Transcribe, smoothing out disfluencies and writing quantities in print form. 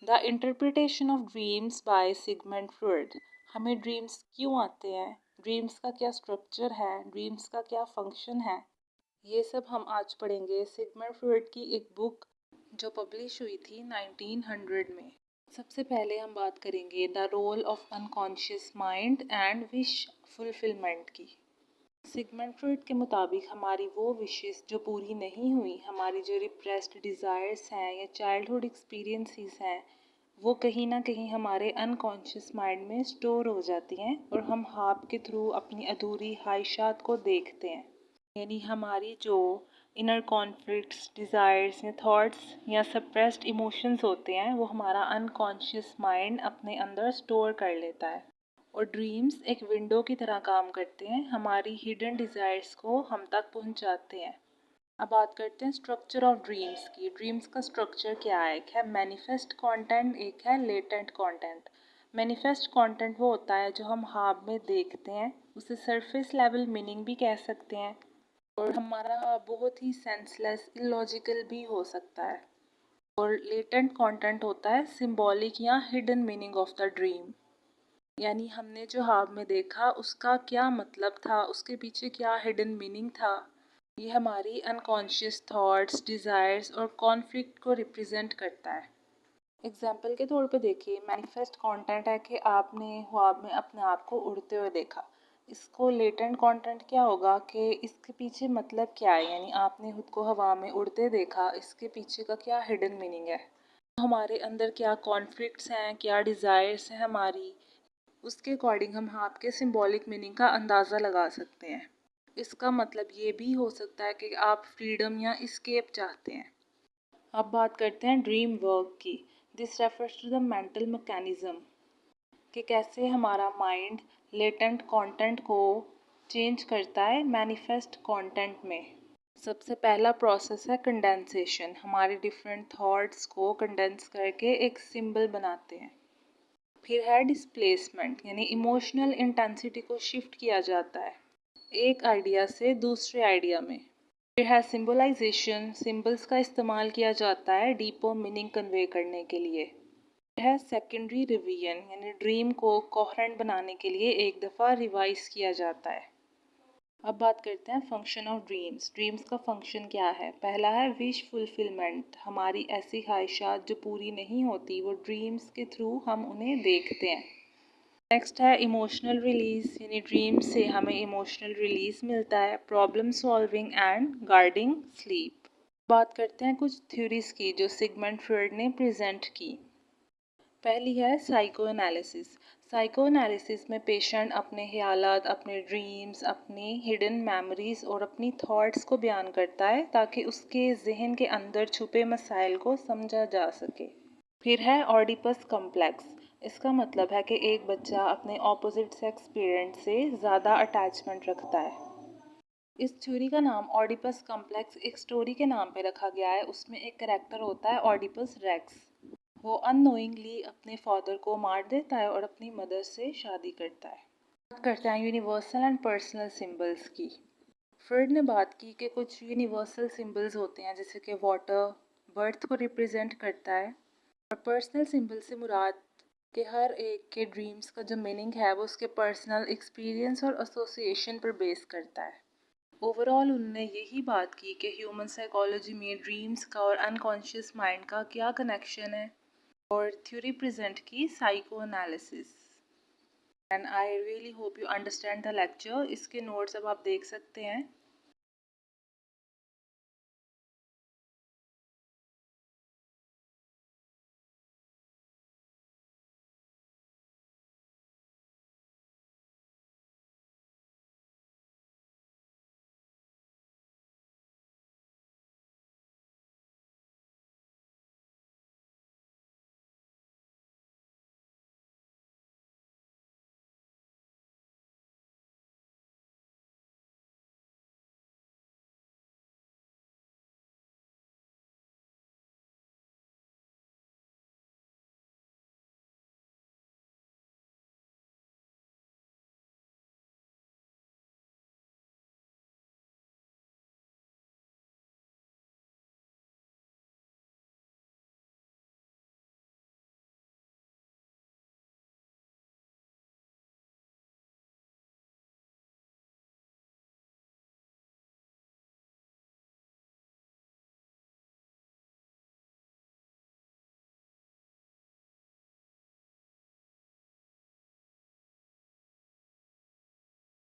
The interpretation of dreams by Sigmund Freud. हमें dreams क्यों आते हैं, ड्रीम्स का क्या स्ट्रक्चर है, ड्रीम्स का क्या फंक्शन है, ये सब हम आज पढ़ेंगे सिगमंड फ्रॉयड की एक बुक जो पब्लिश हुई थी 1900 में। सबसे पहले हम बात करेंगे the role of unconscious mind and wish fulfilment की। सिगमंड फ्रॉयड के मुताबिक हमारी वो विशेस जो पूरी नहीं हुई, हमारी जो रिप्रेस्ड डिज़ायर्स हैं या चाइल्डहुड एक्सपीरियंसेस हैं, वो कहीं ना कहीं हमारे अनकॉन्शियस माइंड में स्टोर हो जाती हैं और हम ख्वाब के थ्रू अपनी अधूरी ख्वाहिशात को देखते हैं। यानी हमारी जो इनर कॉन्फ्लिक्ट्स, डिज़ायर्स या थॉट्स या सप्रेस्ड इमोशंस होते हैं, वो हमारा अनकॉन्शियस माइंड अपने अंदर स्टोर कर लेता है। और ड्रीम्स एक विंडो की तरह काम करते हैं, हमारी हिडन डिज़ायर्स को हम तक पहुंचाते हैं। अब बात करते हैं स्ट्रक्चर ऑफ ड्रीम्स की। ड्रीम्स का स्ट्रक्चर क्या है? एक है मैनिफेस्ट कंटेंट, एक है लेटेंट कंटेंट। मैनिफेस्ट कंटेंट वो होता है जो हम ख्वाब में देखते हैं, उसे सरफेस लेवल मीनिंग भी कह सकते हैं और हमारा बहुत ही सेंसलेस, इलॉजिकल भी हो सकता है। और लेटेंट कंटेंट होता है सिंबॉलिक या hidden meaning of the dream. यानी हमने जो ख्वाब में देखा उसका क्या मतलब था, उसके पीछे क्या हिडन मीनिंग था, ये हमारी अनकॉन्शियस थॉट्स, डिज़ायर्स और कॉन्फ्लिक्ट को रिप्रेजेंट करता है। एग्जाम्पल के तौर पे देखिए, मैनिफेस्ट कंटेंट है कि आपने ख्वाब में अपने आप को उड़ते हुए देखा। इसको लेटेंट कंटेंट क्या होगा कि इसके पीछे मतलब क्या है, यानी आपने खुद को हवा में उड़ते देखा, इसके पीछे का क्या हिडन मीनिंग है, हमारे अंदर क्या कॉन्फ्लिक्ट्स हैं, क्या डिज़ायर्स हैं हमारी, उसके अकॉर्डिंग हम आपके सिंबॉलिक मीनिंग का अंदाज़ा लगा सकते हैं। इसका मतलब ये भी हो सकता है कि आप फ्रीडम या इस्केप चाहते हैं। अब बात करते हैं ड्रीम वर्क की। This refers to the mental mechanism कि कैसे हमारा माइंड लेटेंट कंटेंट को चेंज करता है मैनिफेस्ट कंटेंट में। सबसे पहला प्रोसेस है कंडेंसेशन। हमारे डिफरेंट थॉट्स को कंडेंस करके एक सिंबल बनाते हैं। फिर है डिस्प्लेसमेंट, यानी इमोशनल इंटेंसिटी को शिफ्ट किया जाता है एक आइडिया से दूसरे आइडिया में। फिर है सिंबलाइजेशन, सिंबल्स का इस्तेमाल किया जाता है डीपर मीनिंग कन्वे करने के लिए। फिर है सेकेंडरी रिवीजन, यानी ड्रीम को कोहेरेंट बनाने के लिए एक दफ़ा रिवाइज किया जाता है। अब बात करते हैं फंक्शन ऑफ ड्रीम्स। ड्रीम्स का फंक्शन क्या है? पहला है विश फुलफिलमेंट, हमारी ऐसी ख्वाहिशात जो पूरी नहीं होती, वो ड्रीम्स के थ्रू हम उन्हें देखते हैं। नेक्स्ट है इमोशनल रिलीज, यानी ड्रीम से हमें इमोशनल रिलीज मिलता है, problem solving and guarding sleep. बात करते हैं कुछ थ्योरीज की जो सिगमंड फ्रॉयड ने प्रेजेंट की। पहली है साइको एनालिसिस। साइको एनालिसिस में पेशेंट अपने ख्यालात, अपने ड्रीम्स, अपनी हिडन मेमोरीज और अपनी थॉट्स को बयान करता है ताकि उसके जहन के अंदर छुपे मसाइल को समझा जा सके। फिर है ऑडिपस कॉम्प्लेक्स। इसका मतलब है कि एक बच्चा अपने ऑपोजिट सेक्स पेरेंट से ज़्यादा अटैचमेंट रखता है। इस थ्योरी का नाम ऑडिपस कॉम्प्लेक्स एक स्टोरी के नाम पे रखा गया है। उसमें एक करेक्टर होता है ऑडिपस रेक्स। वो अननोइंगली अपने फादर को मार देता है और अपनी मदर से शादी करता है। बात करते हैं यूनिवर्सल एंड पर्सनल सिंबल्स की। फ्रॉयड ने बात की कि कुछ यूनिवर्सल सिंबल्स होते हैं, जैसे कि वाटर बर्थ को रिप्रेजेंट करता है, और पर्सनल सिंबल से मुराद कि हर एक के ड्रीम्स का जो मीनिंग है वो उसके पर्सनल एक्सपीरियंस और एसोसिएशन पर बेस करता है। ओवरऑल उन्होंने यही बात की कि ह्यूमन साइकोलॉजी में ड्रीम्स का और अनकॉन्शियस माइंड का क्या कनेक्शन है, और थ्योरी प्रेजेंट की psycho analysis. And I really hope you understand the lecture. इसके नोट्स अब आप देख सकते हैं।